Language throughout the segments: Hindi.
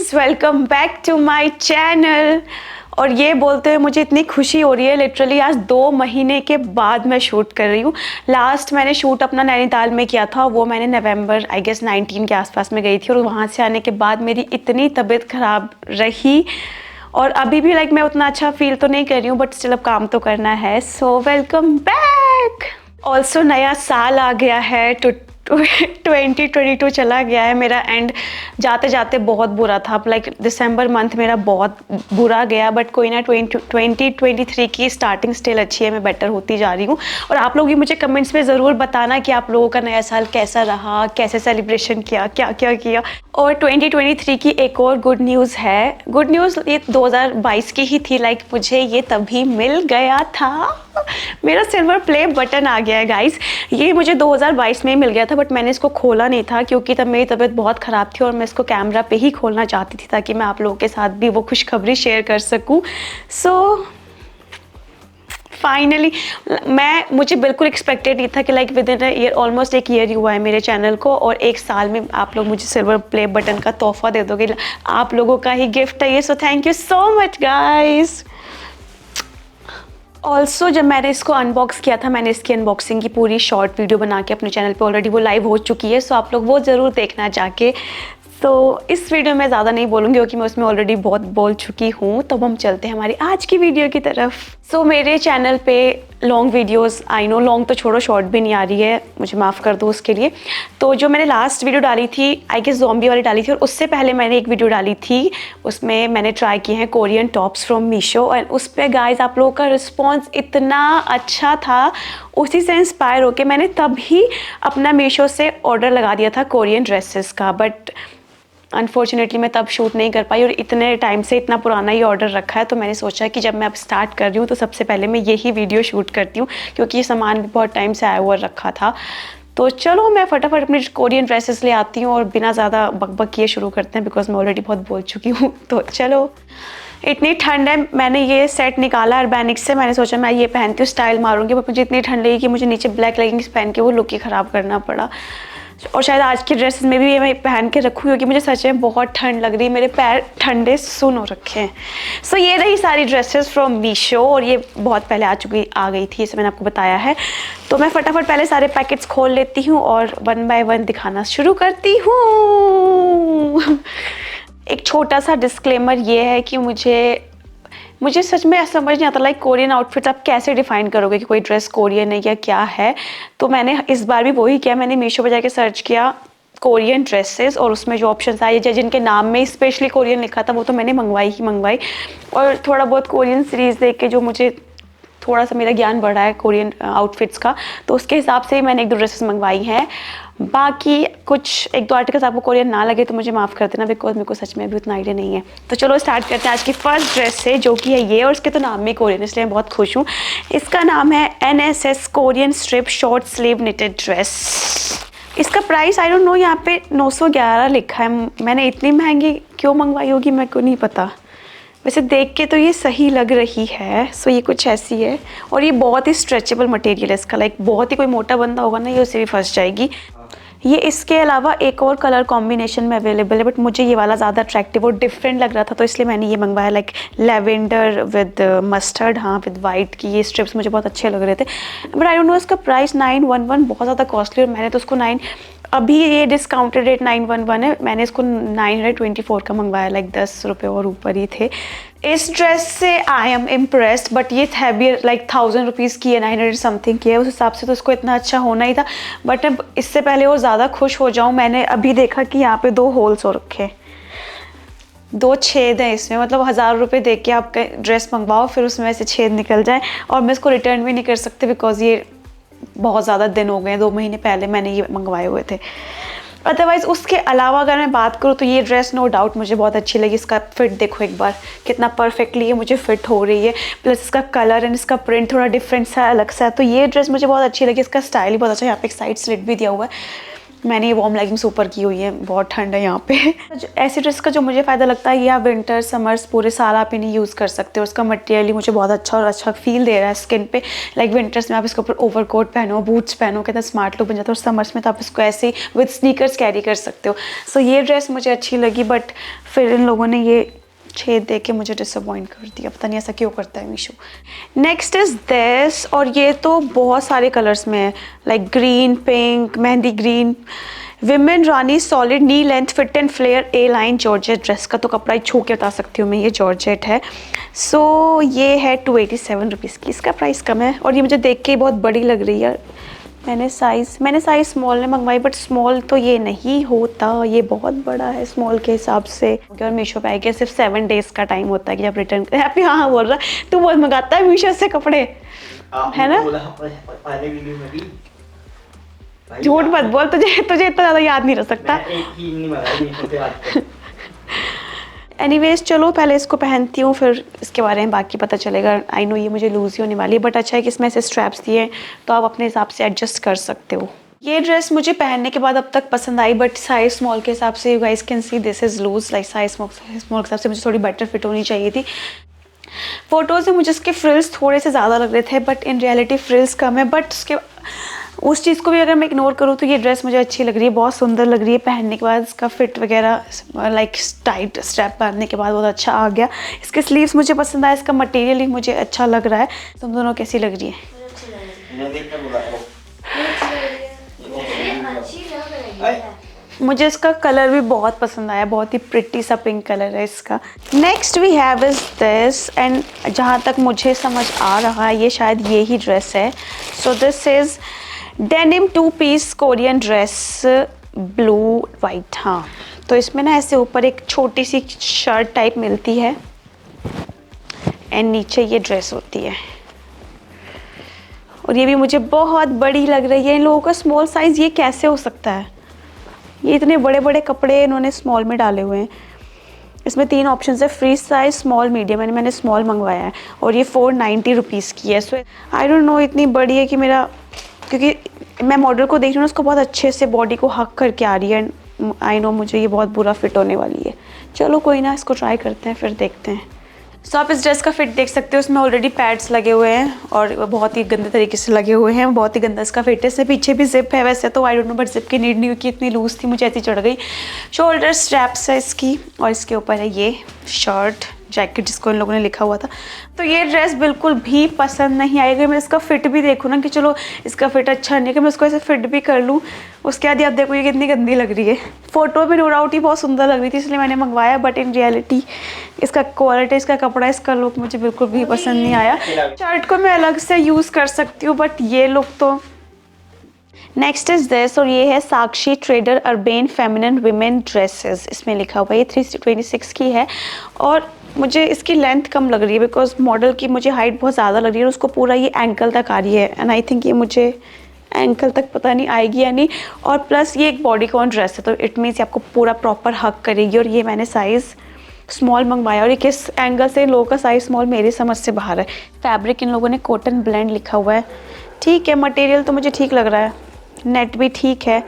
Guys, welcome back to my channel. और ये बोलते हुए मुझे इतनी खुशी हो रही है, लिटरली आज 2 महीने के बाद मैं शूट कर रही हूँ। लास्ट मैंने शूट अपना नैनीताल में किया था, वो मैंने नवंबर आई गेस 19 के आसपास में गई थी। और वहाँ से आने के बाद मेरी इतनी तबीयत ख़राब रही और अभी भी मैं उतना अच्छा फील तो नहीं कर रही हूँ, बट स्टिल अब काम तो करना है। So welcome back. ऑल्सो नया साल आ गया है, 2022 चला गया है मेरा। एंड जाते जाते बहुत बुरा था, दिसंबर मंथ मेरा बहुत बुरा गया, बट कोई ना, 2023 की स्टार्टिंग स्टिल अच्छी है, मैं बेटर होती जा रही हूँ। और आप लोग भी मुझे कमेंट्स में ज़रूर बताना कि आप लोगों का नया साल कैसा रहा, कैसे सेलिब्रेशन किया, क्या क्या किया। और 2023 की एक और गुड न्यूज़ है। गुड न्यूज़ ये 2022 की ही थी, मुझे ये तभी मिल गया था, मेरा सिल्वर प्ले बटन आ गया है गाइस। ये मुझे 2022 में ही मिल गया था, बट मैंने इसको खोला नहीं था क्योंकि तब मेरी तबीयत बहुत ख़राब थी और मैं इसको कैमरा पे ही खोलना चाहती थी ताकि मैं आप लोगों के साथ भी वो खुशखबरी शेयर कर सकूं। सो फाइनली मुझे बिल्कुल एक्सपेक्टेड नहीं था कि विद इन ईयर, ऑलमोस्ट एक ईयर ही हुआ है मेरे चैनल को, और एक साल में आप लोग मुझे सिल्वर प्ले बटन का तोहफा दे दोगे। आप लोगों का ही गिफ्ट है ये, so thank you so much guys. Also जब मैंने इसको अनबॉक्स किया था, मैंने इसकी अनबॉक्सिंग की पूरी शॉर्ट वीडियो बना के अपने चैनल पे ऑलरेडी वो लाइव हो चुकी है, सो आप लोग वो ज़रूर देखना जाके। तो इस वीडियो में ज़्यादा नहीं बोलूँगी क्योंकि मैं उसमें ऑलरेडी बहुत बोल चुकी हूँ। तो हम चलते हैं हमारी आज की वीडियो की तरफ। सो मेरे चैनल पे long videos, I know long तो छोड़ो, शॉर्ट भी नहीं आ रही है, मुझे माफ़ कर दो उसके लिए। तो जो मैंने लास्ट वीडियो डाली थी, आई गेस ज़ॉम्बी वाली डाली थी, और उससे पहले मैंने एक वीडियो डाली थी, उसमें मैंने ट्राई किए हैं कोरियन टॉप्स फ्रॉम मीशो। और उस पर गाइज आप लोगों का रिस्पॉन्स इतना अच्छा था, उसी से इंस्पायर होकर मैंने तभी अपना मीशो से ऑर्डर लगा दिया था कोरियन ड्रेसेस का। बट अनफॉर्चुनेटली मैं तब शूट नहीं कर पाई, और इतने टाइम से इतना पुराना ही ऑर्डर रखा है, तो मैंने सोचा कि जब मैं अब स्टार्ट कर रही हूँ तो सबसे पहले मैं यही वीडियो शूट करती हूँ क्योंकि ये सामान भी बहुत टाइम से आया हुआ रखा था। तो चलो मैं फटाफट अपनी कोरियन ड्रेसेस ले आती हूँ और बिना ज़्यादा बकबक किए शुरू करते हैं, बिकॉज मैं ऑलरेडी बहुत बोल चुकी हूँ। तो चलो, इतनी ठंड है, मैंने ये सेट निकाला अर्बैनिक से, मैंने सोचा मैं ये पहनती हूँ, स्टाइल मारूंगी, बट मुझे इतनी ठंड लगी कि मुझे नीचे ब्लैक लेगिंग्स पहन के वो लुक ही ख़राब करना पड़ा। और शायद आज की ड्रेसेस में भी ये मैं पहन के रखूँ क्योंकि मुझे सच में बहुत ठंड लग रही है, मेरे पैर ठंडे सुन हो रखे हैं। सो ये रही सारी ड्रेसेस फ्रॉम मीशो, और ये बहुत पहले आ गई थी, इसे मैंने आपको बताया है। तो मैं फटाफट पहले सारे पैकेट्स खोल लेती हूँ और 1 बाय 1 दिखाना शुरू करती हूँ। एक छोटा सा डिस्क्लेमर ये है कि मुझे सच में समझ नहीं आता कोरियन आउटफिट आप कैसे डिफाइन करोगे कि कोई ड्रेस कोरियन है या क्या है। तो मैंने इस बार भी वही किया, मैंने मीशो पर जाके सर्च किया कोरियन ड्रेसेस, और उसमें जो ऑप्शंस आए जिनके नाम में स्पेशली कोरियन लिखा था वो तो मैंने मंगवाई। और थोड़ा बहुत कोरियन सीरीज़ देख के जो मुझे थोड़ा सा मेरा ज्ञान बढ़ा है कोरियन आउटफिट्स का, तो उसके हिसाब से ही मैंने 1-2 ड्रेसेस मंगवाई हैं। बाकी कुछ 1-2 आर्टिकल्स आपको कोरियन ना लगे तो मुझे माफ़ कर देना, बिकॉज मेरे को सच में भी उतना आइडिया नहीं है। तो चलो स्टार्ट करते हैं आज की फर्स्ट ड्रेस से, जो कि है ये, और इसके तो नाम में कोरियन, इसलिए मैं बहुत खुश हूँ। इसका नाम है NSS Korean strip short sleeve knitted dress. इसका प्राइस आई डोंट नो, यहाँ पे 911 लिखा है। मैंने इतनी महंगी क्यों मंगवाई होगी मेरे को नहीं पता, वैसे देख के तो ये सही लग रही है। सो ये कुछ ऐसी है, और ये बहुत ही स्ट्रेचेबल मटेरियल है इसका, बहुत ही कोई मोटा बंदा होगा ना, ये उसे भी फंस जाएगी। ये इसके अलावा एक और कलर कॉम्बिनेशन में अवेलेबल है, बट मुझे ये वाला ज़्यादा अट्रैक्टिव और डिफरेंट लग रहा था, तो इसलिए मैंने ये मंगवाया, लेवेंडर विद मस्टर्ड, हाँ विद वाइट की ये स्ट्रिप्स मुझे बहुत अच्छे लग रहे थे। बट आई डोंट नो, इसका प्राइस 911 बहुत ज़्यादा कॉस्टली, और मैंने तो उसको अभी ये डिस्काउंटेड रेट 911 है, मैंने इसको 924 का मंगवाया, 10 रुपये और ऊपर ही थे। इस ड्रेस से आई एम इम्प्रेस्ड, बट ये हैवी 1000 रुपीज़ की है, 900 समथिंग की है, उस हिसाब से तो इसको इतना अच्छा होना ही था। बट अब इससे पहले और ज़्यादा खुश हो जाऊँ, मैंने अभी देखा कि यहाँ पे 2 होल्स हो रखे, 2 छेद हैं इसमें, मतलब 1000 रुपये दे के आप ड्रेस मंगवाओ, फिर उसमें से छेद निकल जाए, और मैं इसको रिटर्न भी नहीं कर सकते बिकॉज ये बहुत ज़्यादा दिन हो गए, 2 महीने पहले मैंने ये मंगवाए हुए थे। अदरवाइज़ उसके अलावा अगर मैं बात करूँ तो ये ड्रेस नो डाउट मुझे बहुत अच्छी लगी। इसका फिट देखो एक बार, कितना परफेक्टली ये मुझे फिट हो रही है, प्लस इसका कलर एंड इसका प्रिंट थोड़ा डिफरेंट सा, अलग सा है, तो ये ड्रेस मुझे बहुत अच्छी लगी। इसका स्टाइल ही बहुत अच्छा है, यहाँ पे एक साइड स्लिट भी दिया हुआ है। मैंने ये वार्म लेगिंग्स ऊपर की हुई है, बहुत ठंड है यहाँ पे। ऐसी ड्रेस का जो मुझे फ़ायदा लगता है, ये आप विंटर समर्स पूरे साल आप इन्हें यूज़ कर सकते हो। उसका मटेरियल मुझे बहुत अच्छा और अच्छा फील दे रहा है स्किन पे। लाइक विंटर्स में आप इसके ऊपर ओवरकोट पहनो, बूट्स पहनो, कहते हैं स्मार्ट लुक बन जाता है। और समर्स में तो आप इसको ऐसे ही विद स्नीकर्स कैरी कर सकते हो। सो ये ड्रेस मुझे अच्छी लगी, बट फिर इन लोगों ने ये छेद दे के मुझे डिसअपॉइंट कर दिया। पता नहीं ऐसा क्यों करता है मीशो। नेक्स्ट इज़ दिस, और ये तो बहुत सारे कलर्स में है, like green, pink, mehndi green, women rani solid knee length fit and flare A line georgette. Dress का तो कपड़ा ही छू के बता सकती हूँ मैं, ये जॉर्जेट है। सो ये है 287 रुपीज़ की, इसका प्राइस कम है। और ये मुझे देख के बहुत बड़ी लग रही है। मैंने साइज़ स्मॉल में मंगवाई, बट स्मॉल तो ये नहीं होता, ये बहुत बड़ा है स्मॉल के हिसाब से। और मीशो पे आएगा सिर्फ 7 डेज़ का टाइम होता है कि जब रिटर्न करें। हैप्पी हाँ बोल रहा है, तू बहुत मंगाता है मीशो से कपड़े, है ना? झूठ मत बोल, तुझे इतना ज़्यादा याद नहीं रह सकता। एनीवेज चलो पहले इसको पहनती हूँ, फिर इसके बारे में बाकी पता चलेगा। आई नो ये मुझे लूज़ ही होने वाली है, बट अच्छा है कि इसमें ऐसे स्ट्रैप्स दिए हैं तो आप अपने हिसाब से एडजस्ट कर सकते हो। ये ड्रेस मुझे पहनने के बाद अब तक पसंद आई, बट साइज स्मॉल के हिसाब से you guys can see this is loose. Like size small के हिसाब से मुझे थोड़ी बेटर फिट होनी चाहिए थी। फोटोज़ में मुझे इसके फ्रिल्स थोड़े से ज़्यादा लग रहे थे, बट इन रियलिटी फ्रिल्स कम है। बट उसके उस चीज़ को भी अगर मैं इग्नोर करूँ तो ये ड्रेस मुझे अच्छी लग रही है, बहुत सुंदर लग रही है। पहनने के बाद इसका फिट वगैरह लाइक टाइट स्ट्रैप पहनने के बाद बहुत अच्छा आ गया। इसके स्लीव्स मुझे पसंद आया, इसका मटेरियल ही मुझे अच्छा लग रहा है। तुम दोनों कैसी लग रही है? मुझे इसका कलर भी बहुत पसंद आया, बहुत ही प्रिटी सा पिंक कलर है इसका। Next we have is this, and जहाँ तक मुझे समझ आ रहा है ये शायद ये ही ड्रेस है। So this is denim 2 piece Korean dress, blue white. हाँ, तो इसमें ना ऐसे ऊपर एक छोटी सी शर्ट टाइप मिलती है एंड नीचे ये ड्रेस होती है। और ये भी मुझे बहुत बड़ी लग रही है। इन लोगों का स्मॉल साइज़ ये कैसे हो सकता है? ये इतने बड़े बड़े कपड़े इन्होंने स्मॉल में डाले हुए हैं। इसमें 3 ऑप्शन है, फ्री साइज, स्मॉल, मीडियम। मैंने स्मॉल मंगवाया है और ये 490 रुपीज़ की है। सो आई डोंट नो इतनी बड़ी है कि मेरा, क्योंकि मैं मॉडल को देख रही हूँ उसको बहुत अच्छे से बॉडी को हक करके आ रही है। आई नो मुझे ये बहुत बुरा फिट होने वाली है। चलो कोई ना, इसको ट्राई करते हैं फिर देखते हैं। सो आप इस ड्रेस का फिट देख सकते हो, उसमें ऑलरेडी पैड्स लगे हुए हैं और बहुत ही गंदे तरीके से लगे हुए हैं। बहुत ही गंदा इसका फिट है। इससे पीछे भी जिप है वैसे तो, I don't know, but zip की नीड नहीं हुई कि इतनी लूज थी, मुझे ऐसी चढ़ गई। शोल्डर स्ट्रैप्स है इसकी और इसके ऊपर है ये शर्ट जैकेट जिसको इन लोगों ने लिखा हुआ था। तो ये ड्रेस बिल्कुल भी पसंद नहीं आएगी। मैं इसका फिट भी देखूँ ना कि चलो इसका फिट अच्छा नहीं है कि मैं इसको ऐसे फिट भी कर लूँ, उसके बाद आप देखो ये कितनी गंदी लग रही है। फ़ोटो में नो डाउट ही बहुत सुंदर लग रही थी इसलिए मैंने मंगवाया, बट इन रियलिटी इसका क्वालिटी, इसका कपड़ा, इसका लुक मुझे बिल्कुल भी पसंद नहीं आया। शर्ट को मैं अलग से यूज़ कर सकती हूँ, बट ये लुक तो। नेक्स्ट इज दिस, और ये है साक्षी trader urbane feminine women dresses. इसमें लिखा हुआ है, ये 326 की है और मुझे इसकी लेंथ कम लग रही है बिकॉज मॉडल की मुझे हाइट बहुत ज़्यादा लग रही है और उसको पूरा ये एंकल तक आ रही है एंड आई थिंक ये मुझे एंकल तक पता नहीं आएगी या नहीं। और प्लस ये एक बॉडीकॉन ड्रेस है तो इट मीन्स आपको पूरा प्रॉपर हक करेगी। और ये मैंने साइज़ स्मॉल मंगवाया और ये किस एंगल से इन लोगों का साइज़ स्मॉल मेरी समझ से बाहर है। फैब्रिक इन लोगों ने कॉटन ब्लेंड लिखा हुआ है, ठीक है। मटेरियल तो मुझे ठीक लग रहा है, नेट भी ठीक है,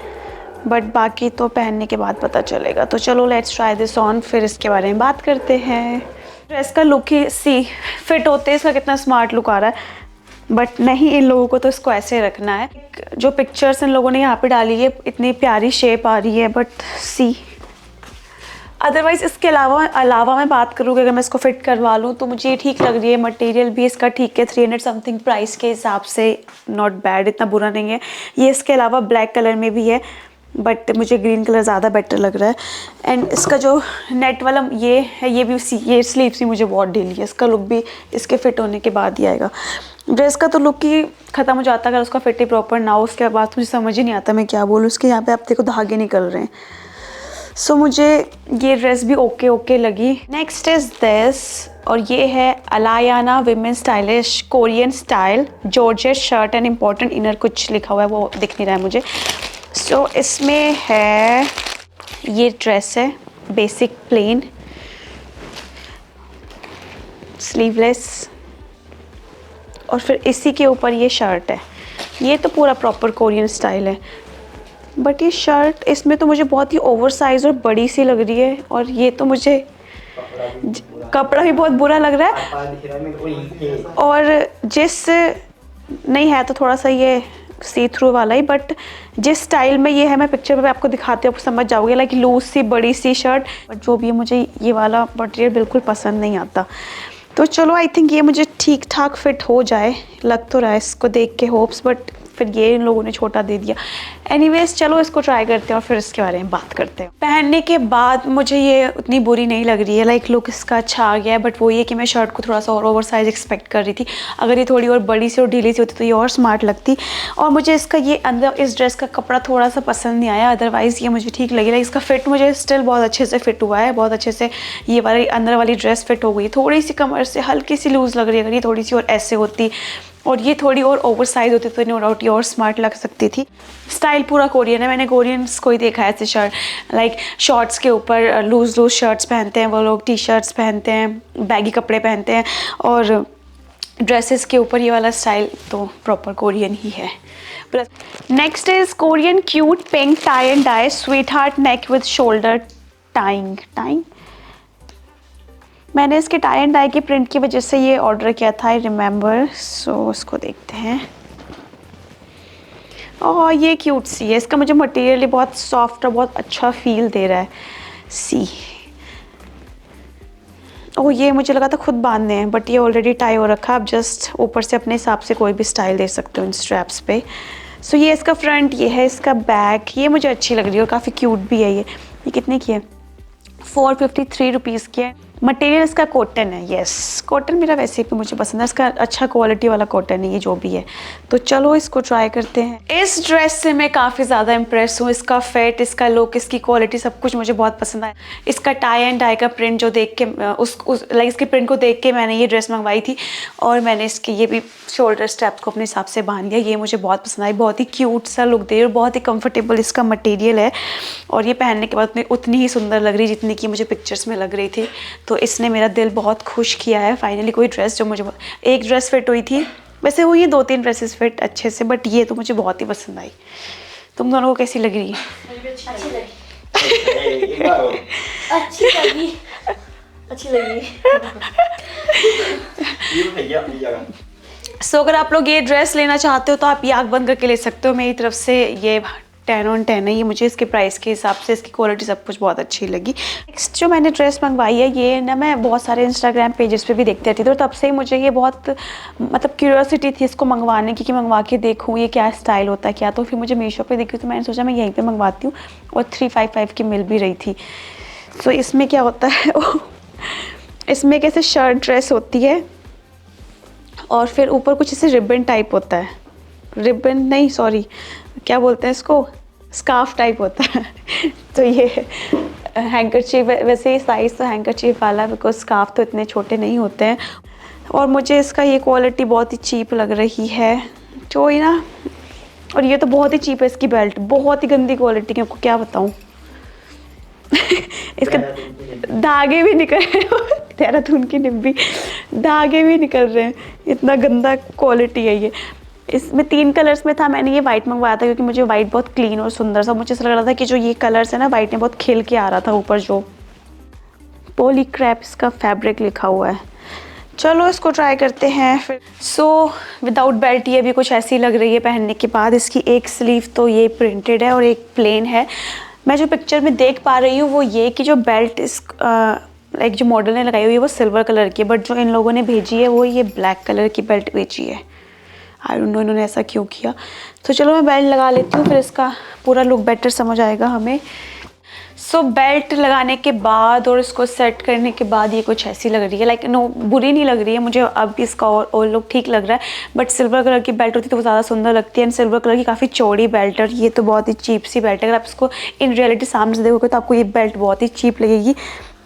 बट बाकी तो पहनने के बाद पता चलेगा। तो चलो लेट्स ट्राई दिस ऑन, फिर इसके बारे में बात करते हैं। ड्रेस का लुक ही सी फिट होते इसका कितना स्मार्ट लुक आ रहा है, बट नहीं, इन लोगों को तो इसको ऐसे रखना है। जो पिक्चर्स इन लोगों ने यहाँ पे डाली है इतनी प्यारी शेप आ रही है, बट सी अदरवाइज़ इसके अलावा मैं बात करूँ कि अगर मैं इसको फिट करवा लूँ तो मुझे ये ठीक लग रही है। मटेरियल भी इसका ठीक है, 300 समथिंग प्राइस के हिसाब से नॉट बैड, इतना बुरा नहीं है। ये इसके अलावा ब्लैक कलर में भी है बट मुझे ग्रीन कलर ज़्यादा बेटर लग रहा है। एंड इसका जो नेट वाला ये है ये भी ये स्लीव्स भी मुझे बहुत ढीली है, इसका लुक भी इसके फिट होने के बाद ही आएगा। ड्रेस का तो लुक ही ख़त्म हो जाता है अगर उसका फिट ही प्रॉपर ना हो, उसके बाद मुझे समझ ही नहीं आता मैं क्या बोलूँ। उसके यहाँ पे आप देखो धागे निकल रहे हैं। सो मुझे ये ड्रेस भी ओके लगी। नेक्स्ट इज़ दिस, और ये है अलायाना women stylish Korean style georgette shirt and important inner, कुछ लिखा हुआ है वो दिख नहीं रहा है मुझे। सो इसमें है ये ड्रेस है बेसिक प्लेन स्लीवलेस और फिर इसी के ऊपर ये शर्ट है। ये तो पूरा प्रॉपर कोरियन स्टाइल है। बट ये शर्ट इसमें तो मुझे बहुत ही ओवर साइज और बड़ी सी लग रही है, और ये तो मुझे कपड़ा भी बहुत बुरा लग रहा है। और जिस नहीं है तो थोड़ा सा ये सी थ्रू वाला ही, बट जिस स्टाइल में ये है मैं पिक्चर में आपको दिखाती हूँ, आपको समझ जाओगे। लाइक लूज सी बड़ी सी शर्ट, बट जो भी है मुझे ये वाला मटेरियल बिल्कुल पसंद नहीं आता। तो चलो आई थिंक ये मुझे ठीक ठाक फिट हो जाए, लग तो रहा है इसको देख के होप्स, बट फिर ये इन लोगों ने छोटा दे दिया। एनीवेज चलो इसको ट्राई करते हैं और फिर इसके बारे में बात करते हैं। पहनने के बाद मुझे ये उतनी बुरी नहीं लग रही है, लाइक लुक इसका अच्छा आ गया है, बट वो ये कि मैं शर्ट को थोड़ा सा और ओवर साइज एक्सपेक्ट कर रही थी। अगर ये थोड़ी और बड़ी सी और ढीली सी होती तो ये और स्मार्ट लगती। और मुझे इसका ये अंदर इस ड्रेस का कपड़ा थोड़ा सा पसंद नहीं आया, अदरवाइज़ ये मुझे ठीक लगी। लाइक इसका फिट मुझे स्टिल बहुत अच्छे से फिट हुआ है, बहुत अच्छे से ये वाली अंदर वाली ड्रेस फिट हो गई। थोड़ी सी कमर से हल्की सी लूज़ लग रही है, अगर ये थोड़ी सी और ऐसे होती और ये थोड़ी और ओवर साइज होती तो नो डाउट ये और स्मार्ट लग सकती थी। स्टाइल पूरा कोरियन है, मैंने कोरियंस को ही देखा है ऐसे शर्ट, लाइक शॉर्ट्स के ऊपर लूज़ लूज़ शर्ट्स पहनते हैं वो लोग, टी शर्ट्स पहनते हैं, बैगी कपड़े पहनते हैं, और ड्रेसेस के ऊपर ये वाला स्टाइल तो प्रॉपर कोरियन ही है। Next is Korean cute pink tie and dye sweet heart neck with shoulder tying. मैंने इसके टाई एंड डाई की प्रिंट की वजह से ये ऑर्डर किया था, आई रिमेंबर। सो इसको देखते हैं। और ये क्यूट सी है, इसका मुझे मटेरियल बहुत सॉफ्ट और बहुत अच्छा फील दे रहा है। सी ओह ये मुझे लगा था खुद बांधने हैं, बट ये ऑलरेडी टाई हो रखा है। आप जस्ट ऊपर से अपने हिसाब से कोई भी स्टाइल दे सकते हो इन स्ट्रैप्स पे। सो ये इसका फ्रंट, ये है इसका बैक। ये मुझे अच्छी लग रही है और काफ़ी क्यूट भी है। ये कितने की है? 453 रुपीज़ की है। मटेरियल इसका कॉटन है, यस कॉटन मेरा वैसे भी मुझे पसंद है, इसका अच्छा क्वालिटी वाला कॉटन है ये जो भी है। तो चलो इसको ट्राई करते हैं। इस ड्रेस से मैं काफ़ी ज़्यादा इम्प्रेस हूँ। इसका फिट, इसका लुक, इसकी क्वालिटी सब कुछ मुझे बहुत पसंद आया। इसका टाई एंड डाई का प्रिंट जो देख के लाइक इसके प्रिंट को देख के मैंने ये ड्रेस मंगवाई थी, और मैंने इसके ये भी शोल्डर स्ट्रैप को अपने हिसाब से बांध लिया। ये मुझे बहुत पसंद आई, बहुत ही क्यूट सा लुक दे रही है और बहुत ही कंफर्टेबल इसका मटेरियल है, और ये पहनने के बाद उतनी ही सुंदर लग रही जितनी कि मुझे पिक्चर्स में लग रही थी। तो इसने मेरा दिल बहुत खुश किया है। फाइनली कोई ड्रेस जो मुझे, एक ड्रेस फिट हुई थी, वैसे हुई है 2-3 ड्रेसेस फिट अच्छे से, बट ये तो मुझे बहुत ही पसंद आई। तुम दोनों को कैसी लग रही है? अच्छी लगी। सो अगर आप लोग ये ड्रेस लेना चाहते हो तो आप ये आँख बंद करके ले सकते हो। मेरी तरफ से ये 10 on 10 है। ये मुझे इसके प्राइस के हिसाब से इसकी क्वालिटी सब कुछ बहुत अच्छी लगी। नेक्स्ट जो मैंने ड्रेस मंगवाई है, ये ना मैं बहुत सारे इंस्टाग्राम पेजेस पे भी देखती रहती थी, और तब से ही मुझे ये बहुत मतलब क्यूरियोसिटी थी इसको मंगवाने की, कि मंगवा के देखूँ ये क्या स्टाइल होता है क्या। तो फिर मुझे मीशो पे देखी तो मैंने सोचा मैं यहीं पर मंगवाती हूँ, और 355 की मिल भी रही थी। तो इसमें क्या होता है इसमें कैसे शर्ट ड्रेस होती है, और फिर ऊपर कुछ ऐसे रिबन टाइप होता है, रिबन नहीं सॉरी क्या बोलते हैं इसको, स्कार्फ टाइप होता है। तो ये हैंकरचीफ, वैसे ही साइज़ तो हैंकरचीफ वाला है, बिकॉज स्कार्फ तो इतने छोटे नहीं होते हैं। और मुझे इसका ये क्वालिटी बहुत ही चीप लग रही है, जो ही ना। और ये तो बहुत ही चीप है, इसकी बेल्ट बहुत ही गंदी क्वालिटी की, आपको क्या बताऊँ। इसके धागे भी निकल रहे हैं, देहरादून की निब्बी, धागे भी निकल रहे हैं, इतना गंदा क्वालिटी है ये। इसमें 3 कलर्स में था, मैंने ये वाइट मंगवाया था क्योंकि मुझे वाइट बहुत क्लीन और सुंदर सा, मुझे ऐसा लग रहा था कि जो ये कलर्स है ना वाइट में बहुत खिल के आ रहा था ऊपर। जो पॉलीक्रैप इसका फैब्रिक लिखा हुआ है। चलो इसको ट्राई करते हैं फिर। सो विदाउट बेल्ट ये भी कुछ ऐसी लग रही है पहनने के बाद। इसकी एक स्लीव तो ये प्रिंटेड है और एक प्लेन है। मैं जो पिक्चर में देख पा रही हूँ वो ये कि जो बेल्ट इस लाइक जो मॉडल ने लगाई हुई है वो सिल्वर कलर की है, बट जो इन लोगों ने भेजी है वो ये ब्लैक कलर की बेल्ट भेजी है। आई डोंट नो इन्होंने ऐसा क्यों किया। तो चलो मैं बेल्ट लगा लेती हूँ, फिर इसका पूरा लुक बेटर समझ आएगा हमें। सो बेल्ट लगाने के बाद और इसको सेट करने के बाद ये कुछ ऐसी लग रही है, लाइक नो बुरी नहीं लग रही है मुझे, अब इसका और लुक ठीक लग रहा है। बट सिल्वर कलर की बेल्ट होती तो वो ज़्यादा सुंदर लगती है, एंड सिल्वर कलर की काफ़ी चौड़ी बेल्ट, और ये तो बहुत ही चीप सी बेल्ट है। अगर आप इसको इन रियलिटी सामने से देखोगे तो आपको ये बेल्ट बहुत ही चीप लगेगी,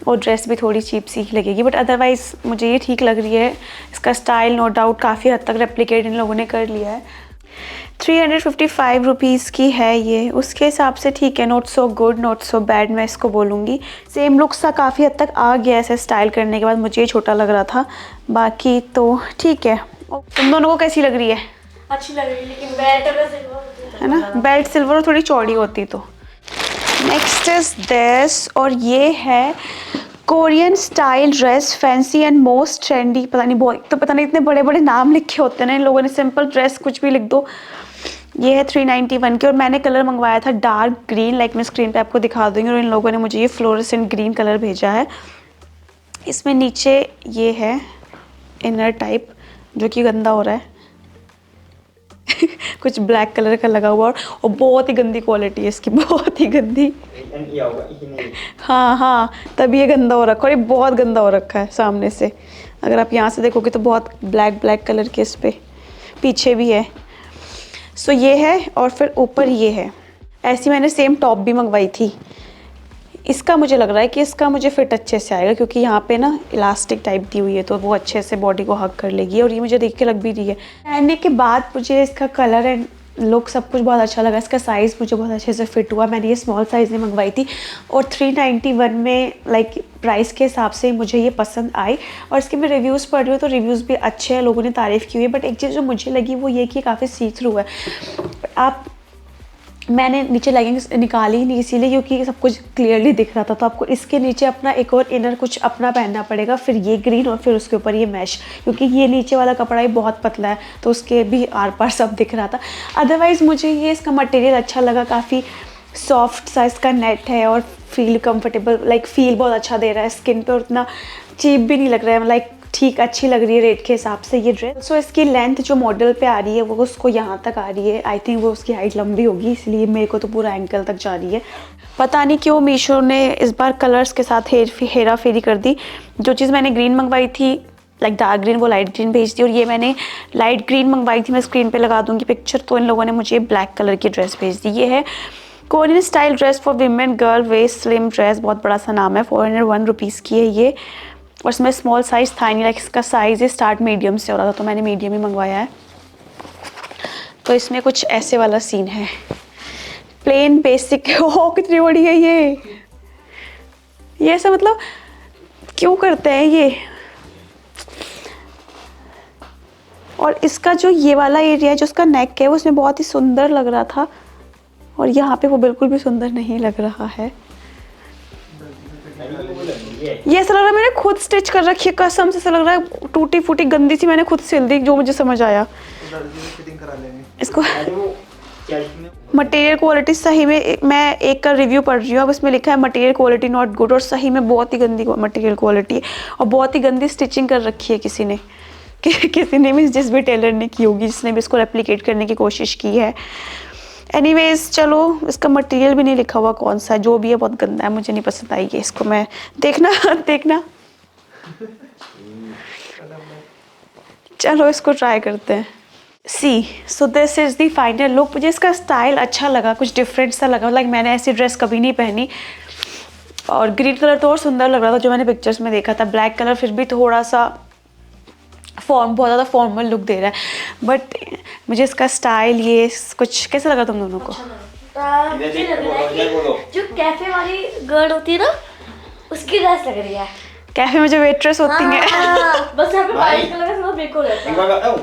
और ड्रेस भी थोड़ी चीप सी लगेगी, बट अदरवाइज़ मुझे ये ठीक लग रही है। इसका स्टाइल नो डाउट काफ़ी हद तक रेप्लिकेट इन लोगों ने कर लिया है। 355 रुपीज़ की है ये, उसके हिसाब से ठीक है, not so good not so bad मैं इसको बोलूँगी। सेम लुक सा काफ़ी हद तक आ गया ऐसे स्टाइल करने के बाद, मुझे ये छोटा लग रहा था, बाकी तो ठीक है। तुम दोनों को कैसी लग रही है? अच्छी लग रही है, लेकिन बेल्ट है ना, बेल्ट सिल्वर और थोड़ी चौड़ी होती तो। नेक्स्ट इज दिस, और ये है Korean style dress, fancy and most trendy. पता नहीं बहुत, तो पता नहीं इतने बड़े बड़े नाम लिखे होते हैं ना इन लोगों ने, सिंपल ड्रेस कुछ भी लिख दो। ये है 391 की, और मैंने कलर मंगवाया था डार्क ग्रीन, लाइक मैं स्क्रीन पे आपको दिखा दूंगी, और इन लोगों ने मुझे ये फ्लोरेसेंट ग्रीन कलर भेजा है। इसमें नीचे ये है इनर टाइप जो कि गंदा हो रहा है कुछ ब्लैक कलर का लगा हुआ, और बहुत ही गंदी क्वालिटी है इसकी, बहुत ही गंदी। हाँ हाँ, तभी ये गंदा हो रखा है, और ये बहुत गंदा हो रखा है सामने से। अगर आप यहाँ से देखोगे तो बहुत ब्लैक ब्लैक कलर के इस पे पीछे भी है। सो ये है, और फिर ऊपर ये है। ऐसी मैंने सेम टॉप भी मंगवाई थी। इसका मुझे लग रहा है कि इसका मुझे फिट अच्छे से आएगा, क्योंकि यहाँ पे ना इलास्टिक टाइप दी हुई है, तो वो अच्छे से बॉडी को हग कर लेगी, और ये मुझे देख के लग भी रही है। पहनने के बाद मुझे इसका कलर एंड लुक सब कुछ बहुत अच्छा लगा। इसका साइज़ मुझे बहुत अच्छे से फिट हुआ। मैंने ये स्मॉल साइज़ में मंगवाई थी, और 391 में लाइक प्राइस के हिसाब से मुझे ये पसंद आई। और इसके मैं रिव्यूज़ पढ़ रही हूँ तो रिव्यूज़ भी अच्छे हैं, लोगों ने तारीफ़ की हुई है। बट एक चीज़ जो मुझे लगी वो ये कि काफ़ी सी थ्रू है। मैंने नीचे लेगिंग्स निकाली ही नहीं इसीलिए क्योंकि सब कुछ क्लियरली दिख रहा था, तो आपको इसके नीचे अपना एक और इनर कुछ अपना पहनना पड़ेगा, फिर ये ग्रीन और फिर उसके ऊपर ये मैश, क्योंकि ये नीचे वाला कपड़ा ही बहुत पतला है, तो उसके भी आर पार सब दिख रहा था। अदरवाइज़ मुझे ये इसका मटेरियल अच्छा लगा, काफ़ी सॉफ्ट सा इसका नेट है, और फील कंफर्टेबल, लाइक फील बहुत अच्छा दे रहा है स्किन पे, और उतना चीप भी नहीं लग रहा है, लाइक ठीक अच्छी लग रही है रेट के हिसाब से ये ड्रेस। सो इसकी लेंथ जो मॉडल पे आ रही है वो उसको यहाँ तक आ रही है। आई थिंक वो उसकी हाइट लंबी होगी, इसलिए मेरे को तो पूरा एंकल तक जा रही है। पता नहीं क्यों मीशो ने इस बार कलर्स के साथ हेरा फेरी कर दी। जो चीज़ मैंने ग्रीन मंगवाई थी, लाइक डार्क ग्रीन, वो लाइट ग्रीन भेज दी, और ये मैंने लाइट ग्रीन मंगवाई थी, मैं स्क्रीन पर लगा दूँगी पिक्चर, तो इन लोगों ने मुझे ब्लैक कलर की ड्रेस भेज दी। ये है Korean style dress for women girl waist slim dress, बहुत बड़ा सा नाम है। 401 रुपीज़ की है ये, और इसमें स्मॉल साइज़ था नहीं, लाइक इसका साइज़ ही स्टार्ट मीडियम से हो रहा था, तो मैंने मीडियम ही मंगवाया है। तो इसमें कुछ ऐसे वाला सीन है, प्लेन बेसिक। हो कितनी बड़ी है ये ऐसा मतलब क्यों करते हैं ये। और इसका जो ये वाला एरिया है, जो उसका नेक है, वो उसमें बहुत ही सुंदर लग रहा था, और यहाँ पे वो बिल्कुल भी सुंदर नहीं लग रहा है। ये ऐसा लग रहा है मैंने खुद स्टिच कर रखी है, कसम से ऐसा लग रहा है टूटी फूटी गंदी सी मैंने खुद सिल दी, जो मुझे समझ आया। इसको मटेरियल क्वालिटी सही में, मैं एक का रिव्यू पढ़ रही हूँ, अब इसमें लिखा है मटेरियल क्वालिटी नॉट गुड, और सही में बहुत ही गंदी मटेरियल क्वालिटी है, और बहुत ही गंदी स्टिचिंग कर रखी है किसी ने किसी ने भी, जिस भी टेलर ने की होगी, जिसने भी इसको रेप्लिकेट करने की कोशिश की है। एनीवेज चलो, इसका मटेरियल भी नहीं लिखा हुआ कौन सा है, जो भी है बहुत गंदा है, मुझे नहीं पसंद आई है। इसको मैं देखना चलो इसको ट्राई करते हैं। सो this is the final look. मुझे इसका स्टाइल अच्छा लगा, कुछ डिफरेंट सा लगा, लाइक मैंने ऐसी ड्रेस कभी नहीं पहनी, और ग्रीन कलर तो और सुंदर लग रहा था जो मैंने पिक्चर्स में देखा था, ब्लैक कलर फिर भी थोड़ा सा बहुत ज़्यादा फॉर्मल लुक दे रहा है। बट मुझे इसका स्टाइल ये कुछ कैसा लगा तुम दोनों को? मुझे लग रहा है कि जो कैफे वाली गर्ल होती है ना, उसकी ड्रेस लग रही है। कैफे में जो वेट्रेस होती हैं, बस यहाँ पे वाइट कलर का सब बिल्कुल रहता है।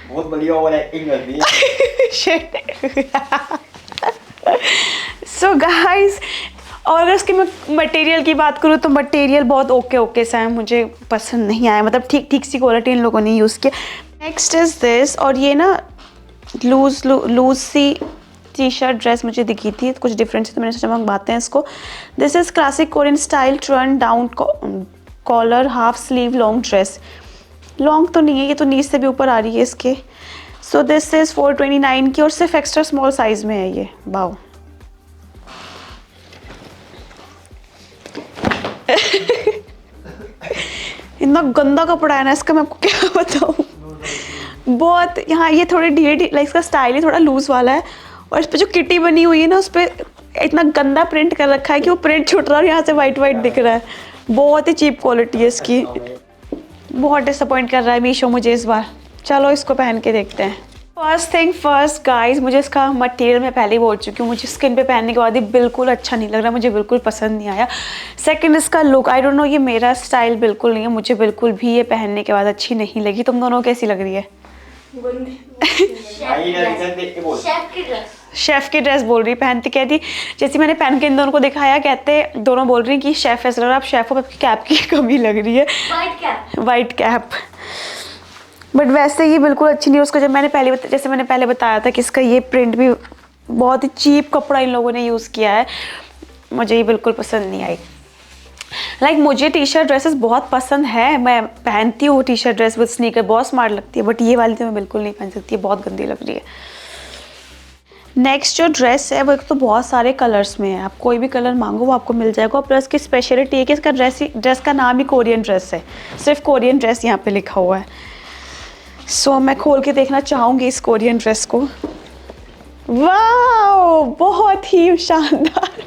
बहुत बढ़िया वाला एक्टिंग करती है। सो गाइस, और अगर उसके मैं मटेरियल की बात करूँ तो मटेरियल बहुत ओके सा है, मुझे पसंद नहीं आया, मतलब ठीक सी क्वालिटी इन लोगों ने यूज़ किया। नेक्स्ट इज़ दिस, और ये ना लूज सी टी शर्ट ड्रेस मुझे दिखी थी, कुछ डिफरेंट, तो मैंने सोचा मंगवाते हैं इसको। This is classic Korean style turn down collar half sleeve long dress. Long तो नहीं है, ये तो नीज से भी ऊपर आ रही है इसके। सो दिस इज़ 429 की, और सिर्फ एक्स्ट्रा स्मॉल साइज़ में है ये। वाओ इतना गंदा कपड़ा है ना इसका, मैं आपको क्या बताऊँ। बहुत यहाँ ये थोड़ी ढीली, लाइक इसका स्टाइल ही थोड़ा लूज वाला है, और इस पर जो किटी बनी हुई है ना, उस पर इतना गंदा प्रिंट कर रखा है कि वो प्रिंट छूट रहा है और यहाँ से वाइट दिख रहा है। बहुत ही चीप क्वालिटी है इसकी, बहुत डिसअपॉइंट कर रहा है मीशो मुझे इस बार। चलो इसको पहन के देखते हैं। फर्स्ट थिंग फर्स्ट गाइस, मुझे इसका मटेरियल मैं पहले ही बोल चुकी हूँ, मुझे स्किन पे पहनने के बाद ही बिल्कुल अच्छा नहीं लग रहा, मुझे बिल्कुल पसंद नहीं आया। सेकंड, इसका लुक, आई डोंट नो, ये मेरा स्टाइल बिल्कुल नहीं है, मुझे बिल्कुल भी ये पहनने के बाद अच्छी नहीं लगी। तुम दोनों कैसी लग रही है? आई ना रिजल्ट देख के बोल। शेफ की ड्रेस। शेफ़ की ड्रेस बोल रही पहनती, कहती जैसे मैंने पहन के इन दोनों को दिखाया, कहते दोनों बोल रही कि शेफ़ ऐसा लग रहा है, आप शेफ़ हो, आपकी कैप की कमी लग रही है, white cap. White cap. But वैसे ये बिल्कुल अच्छी नहीं है। उसको जब मैंने जैसे मैंने पहले बताया था कि इसका ये प्रिंट भी बहुत ही चीप कपड़ा इन लोगों ने यूज़ किया है, मुझे ये बिल्कुल पसंद नहीं आई। लाइक मुझे टी शर्ट ड्रेसेस बहुत पसंद है, मैं पहनती हूँ T shirt dress with sneaker, बहुत स्मार्ट लगती है, बट ये वाली तो मैं बिल्कुल नहीं पहन सकती, बहुत गंदी लग रही है। नेक्स्ट जो ड्रेस है वो एक तो बहुत सारे कलर्स में है, आप कोई भी कलर मांगो वो आपको मिल जाएगा। प्लस की स्पेशलिटी है कि इसका ड्रेस का नाम ही कोरियन ड्रेस है, सिर्फ कोरियन ड्रेस यहाँ पे लिखा हुआ है। सो मैं खोल के देखना चाहूँगी इस कोरियन ड्रेस को। वाओ, बहुत ही शानदार।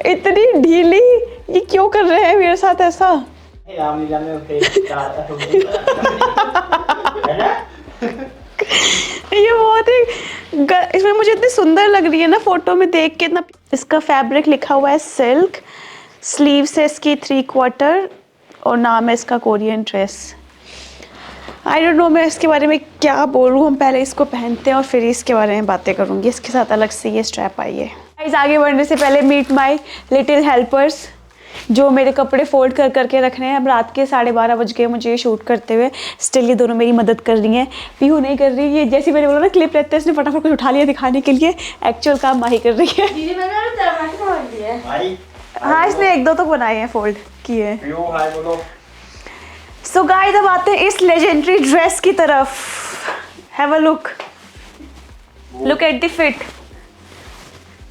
इतनी ढीली, ये क्यों कर रहे हैं मेरे साथ ऐसा? रामलीला में फिर है ना? ये बहुत ही इसमें मुझे इतनी सुंदर लग रही है ना फोटो में देख के। इतना इसका फैब्रिक लिखा हुआ है सिल्क, स्लीव्स है इसकी 3/4 और नाम है इसका Korean dress. I don't know मैं इसके बारे में क्या बोलूँ, हम पहले इसको पहनते हैं और फिर इसके बारे में बातें करूँगी। इसके साथ अलग से ये स्ट्रैप आई है। गाइस आगे बढ़ने से पहले मीट माय लिटिल हेल्पर्स, जो मेरे कपड़े फोल्ड कर करके रख रहे हैं। अब रात के 12:30 बज गए मुझे ये शूट करते हुए, स्टिल ये दोनों मेरी मदद कर रही हैं। पीहू नहीं कर रही, ये जैसे मैंने बोला ना क्लिप रहते हैं, इसने फटाफट कुछ उठा लिया दिखाने के लिए, एक्चुअल काम माही कर रही है। दीदी मैंने ना टमाटर खोल दिया। भाई हाँ इसने 1-2 तो बनाए हैं, फोल्ड किए हैं। प्यो हाय बोलो। सो गाइस अब आते हैं इस लेजेंडरी ड्रेस की तरफ। Have a look, look at the fit.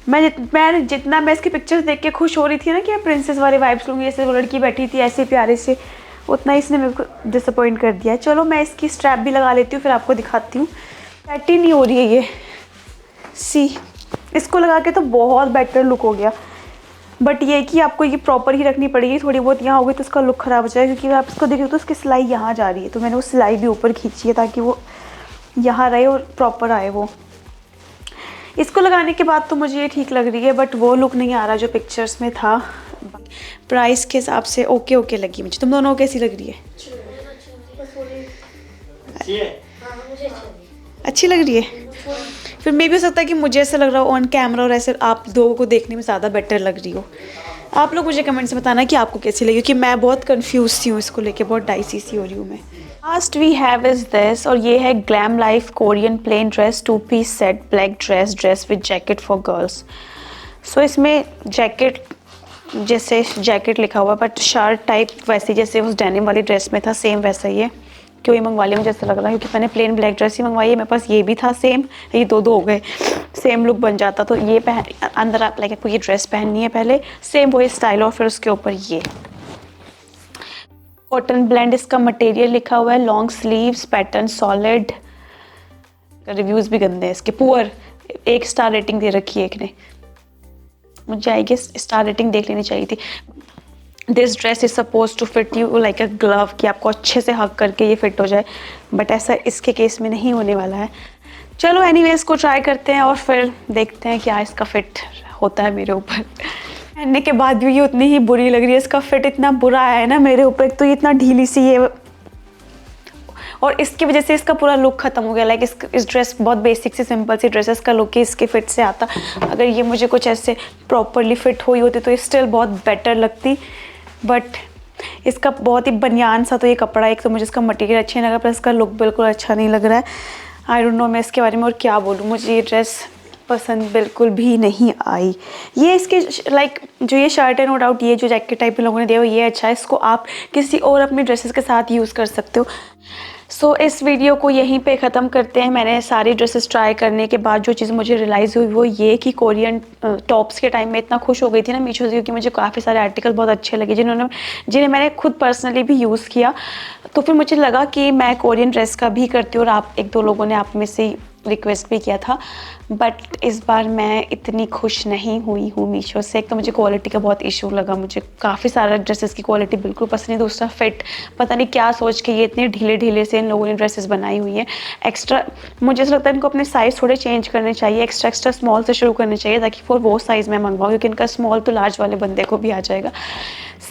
मैं जितना मैं इसकी पिक्चर्स देख के खुश हो रही थी ना कि मैं प्रिंसेस वाले वाइब्स लूँगी, जैसे वो लड़की बैठी थी ऐसे प्यारे से, उतना इसने मेरे को डिसअपॉइंट कर दिया। चलो मैं इसकी स्ट्रैप भी लगा लेती हूँ, फिर आपको दिखाती हूँ। सेट ही नहीं हो रही है ये, सी इसको लगा के तो बहुत बेटर लुक हो गया, बट ये कि आपको ये प्रॉपर ही रखनी पड़ेगी। थोड़ी बहुत यहाँ हो गई तो उसका लुक ख़राब हो जाएगा, क्योंकि आप इसको देखिए तो उसकी सिलाई यहाँ जा रही है, तो मैंने वो सिलाई भी ऊपर खींची है ताकि वो यहाँ रहे और प्रॉपर आए वो। इसको लगाने के बाद तो मुझे ये ठीक लग रही है, बट वो लुक नहीं आ रहा जो पिक्चर्स में था। प्राइस के हिसाब से ओके ओके लगी मुझे। तुम दोनों को कैसी लग रही है? अच्छी है। अच्छी लग रही है? फिर मे भी हो सकता है कि मुझे ऐसा लग रहा हो ऑन कैमरा और ऐसे आप लोगों को देखने में ज़्यादा बेटर लग रही हो। आप लोग मुझे कमेंट्स में बताना कि आपको कैसी लगी, क्योंकि मैं बहुत कंफ्यूज सी हूँ इसको लेके, बहुत डाइसी सी हो रही हूँ मैं। Last we have is this, और ये है glam life Korean plain dress 2-piece set, black dress with jacket for girls. So इसमें जैकेट जैसे जैकेट लिखा हुआ, बट शर्ट टाइप वैसे जैसे उस डेनिम वाली ड्रेस में था, सेम वैसा ही है। क्यों ये मंगवा लिया मुझे ऐसा लग रहा है, क्योंकि मैंने प्लेन ब्लैक ड्रेस ही मंगवाई है, मेरे पास ये भी था सेम, ये दो हो गए, सेम लुक बन जाता। तो ये पहन अंदर आप लाइक आपको ये ड्रेस पहननी है पहले, सेम वही स्टाइल, और फिर उसके ऊपर ये कॉटन ब्लेंड इसका मटेरियल लिखा हुआ है, long sleeves, pattern solid. Reviews भी गंदे हैं इसके, पुअर, 1 स्टार रेटिंग दे रखी है एक ने। मुझे आई गेस स्टार रेटिंग देख लेनी चाहिए थी। This dress is suppose to fit you like a glove, कि आपको अच्छे से हक करके ये फिट हो जाए, बट ऐसा इसके केस में नहीं होने वाला है। चलो एनीवेज इसको ट्राई करते हैं और फिर देखते हैं क्या इसका फिट होता है मेरे ऊपर। पहनने के बाद भी ये उतनी ही बुरी लग रही है, इसका फिट इतना बुरा है ना मेरे ऊपर। एक तो ये इतना ढीली सी है, और इसकी वजह से इसका पूरा लुक खत्म हो गया। लाइक इस ड्रेस बहुत बेसिक सी सिंपल सी ड्रेसेस का लुक ही इसके फिट से आता। अगर ये मुझे कुछ ऐसे प्रॉपरली फिट हुई होती तो ये स्टिल बहुत बेटर लगती, बट इसका बहुत ही बनियान सा तो ये कपड़ा, एक तो मुझे इसका मटेरियल अच्छा नहीं लगा, प्लस इसका लुक बिल्कुल अच्छा नहीं लग रहा है। आई डोंट नो मैं इसके बारे में और क्या बोलूँ, मुझे ये ड्रेस पसंद बिल्कुल भी नहीं आई। ये इसके लाइक जो ये शर्ट है, नो डाउट ये जो जैकेट टाइप लोगों ने दिया वो ये अच्छा है, इसको आप किसी और अपनी ड्रेसेस के साथ यूज़ कर सकते हो। सो इस वीडियो को यहीं पे ख़त्म करते हैं। मैंने सारी ड्रेसेस ट्राई करने के बाद जो चीज़ मुझे रियलाइज़ हुई वो ये कि कोरियन टॉप्स के टाइम में इतना खुश हो गई थी ना मीशो से, क्योंकि मुझे काफ़ी सारे आर्टिकल बहुत अच्छे लगे जिन्हें मैंने खुद पर्सनली भी यूज़ किया। तो फिर मुझे लगा कि मैं कोरियन ड्रेस का भी करती हूँ, और आप 1-2 लोगों ने आप में से रिक्वेस्ट भी किया था, बट इस बार मैं इतनी खुश नहीं हुई हूँ मीशो से। एक तो मुझे क्वालिटी का बहुत इशू लगा, मुझे काफ़ी सारा ड्रेसेस की क्वालिटी बिल्कुल पसंद नहीं। दूसरा फिट, पता नहीं क्या सोच के ये इतने ढीले ढीले से इन लोगों ने ड्रेसेस बनाई हुई हैं। एक्स्ट्रा मुझे ऐसा लगता है इनको अपने साइज़ थोड़े चेंज करने चाहिए, एक्स्ट्रा स्मॉल से शुरू करने चाहिए, ताकि फिर वो साइज़ मैं मंगवाऊँ, क्योंकि इनका स्मॉल तो लार्ज वाले बंदे को भी आ जाएगा।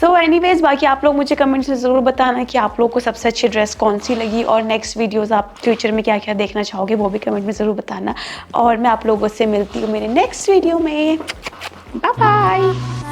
सो एनीवेज बाकी आप लोग मुझे कमेंट्स में ज़रूर बताना कि आप लोग को सबसे अच्छी ड्रेस कौन सी लगी और नेक्स्ट वीडियोस आप फ्यूचर में क्या क्या देखना चाहोगे वो भी कमेंट में ज़रूर बताना। और मैं आप लोगों से मिलती हूँ मेरे नेक्स्ट वीडियो में। Bye bye.